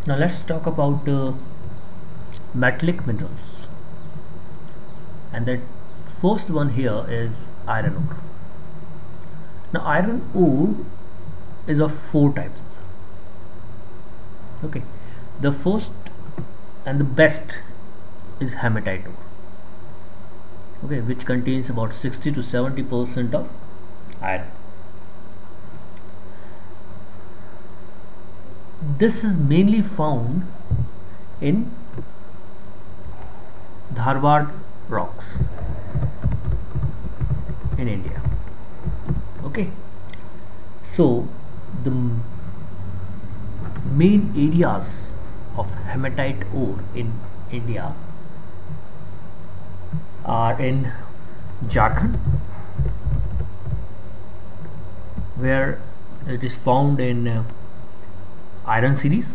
Now let's talk about metallic minerals, and the first one here is iron ore. Now iron ore is of four types. Okay, the first and the best is hematite ore, okay, which contains about 60 to 70% of iron. This is mainly found in Dharwad rocks in India. Okay, so the main areas of hematite ore in India are in Jharkhand, where it is found in iron series.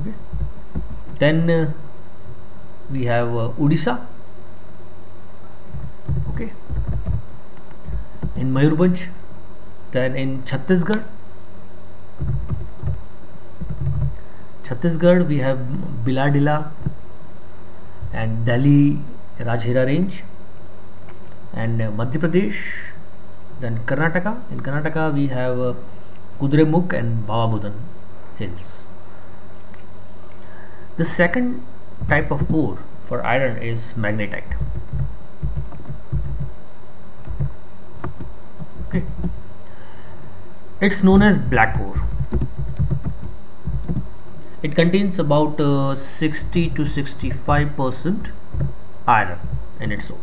Okay. Then we have Odisha, okay, in Mayurbhanj. Then in Chhattisgarh we have Biladila and Delhi Rajhira range, and Madhya Pradesh. Then Karnataka. In Karnataka we have Kudremukh and Baba hills. The second type of ore for iron is magnetite. Okay. It's known as black ore. It contains about 60 to 65% iron in its ore,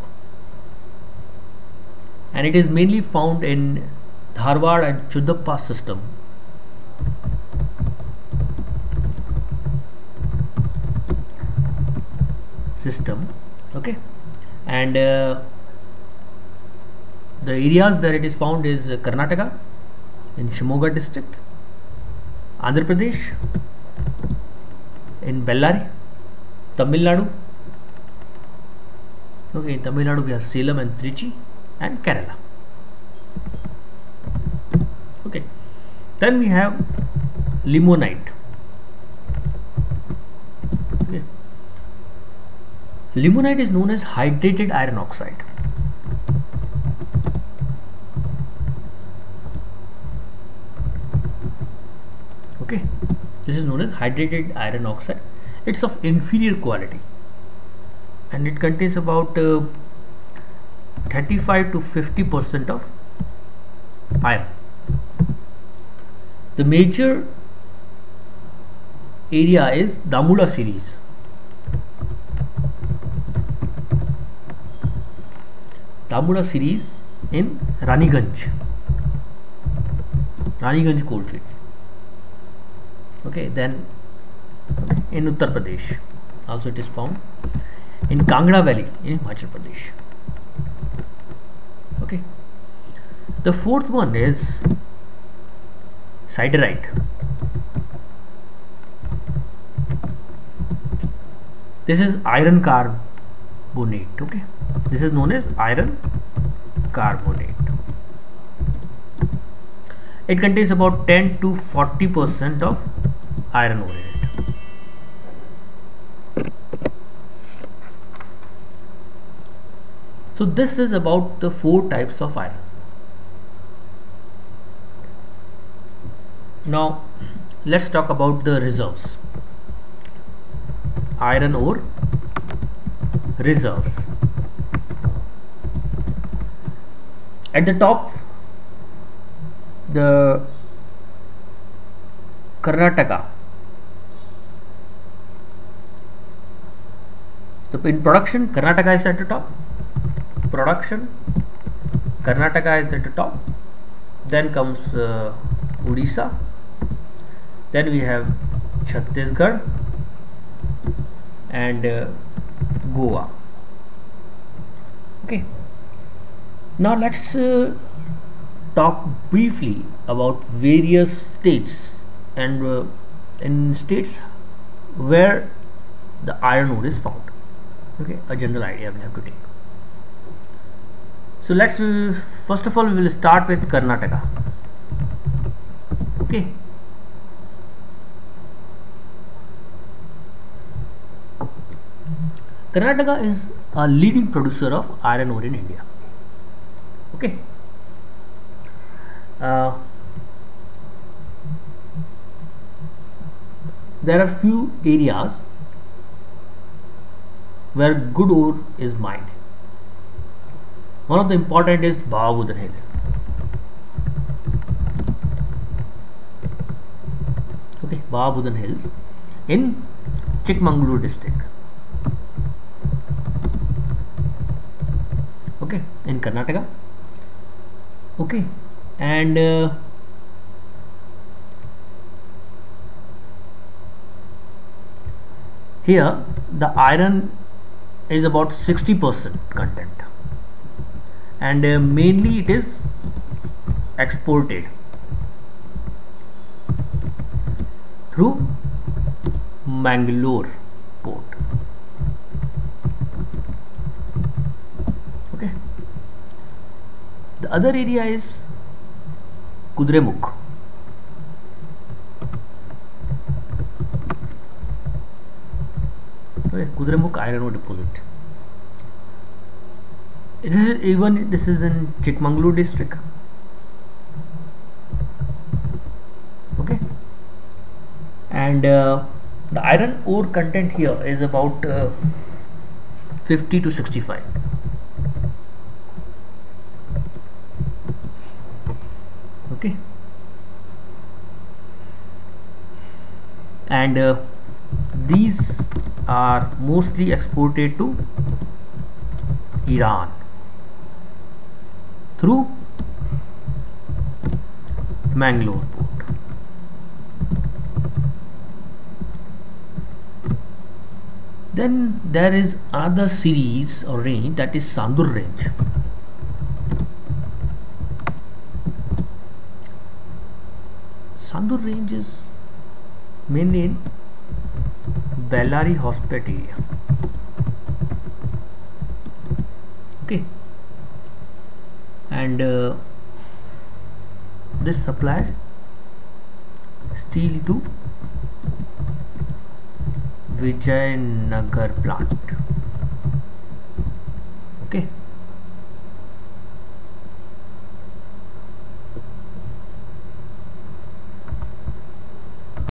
and it is mainly found in Dharwad and Chudappa system. Okay, and the areas that it is found is Karnataka, in Shimoga district, Andhra Pradesh, in Bellary, Tamil Nadu. Okay, in Tamil Nadu we have Salem and Trichy, and Kerala. Okay, then we have limonite. Okay. Limonite is known as hydrated iron oxide. Okay, this is known as hydrated iron oxide. It's of inferior quality, and it contains about 35 to 50% of iron. The major area is Damula series. Damula series in Raniganj coalfield. Okay, then in Uttar Pradesh also it is found in Kangra Valley in Himachal Pradesh. Okay, the fourth one is siderite. This is iron carbonate. Okay, this is known as iron carbonate. It contains about 10 to 40% of iron ore in it. So this is about the four types of iron. Now let's talk about the reserves. Iron ore reserves. At the top, the Karnataka. So in production, Karnataka is at the top. Karnataka is at the top. Then comes Odisha. Then we have Chhattisgarh and Goa. Okay. Now let's talk briefly about various states and in states where the iron ore is found. Okay, a general idea we have to take. So let's first of all we will start with Karnataka. Okay. Karnataka is a leading producer of iron ore in India. Okay. Uh, there are few areas where good ore is mined. One of the important is Bawabudhan Hill. Okay, Bawabudhan Hills in Chikmagalur district. Okay, in Karnataka. Okay, and here the iron is about 60% content, and mainly it is exported through Mangalore port. Okay, the other area is Kudremukh. Okay, Kudremukh iron ore deposit. This is in Chikmagalur district. Okay, and the iron ore content here is about 50 to 65. Okay, and these are mostly exported to Iran through Mangalore port. Then there is another series or range, that is Sandur range. Sandur range is mainly in Bellary Hospet area. Okay, and this supply steel to Vijayanagar plant. Okay,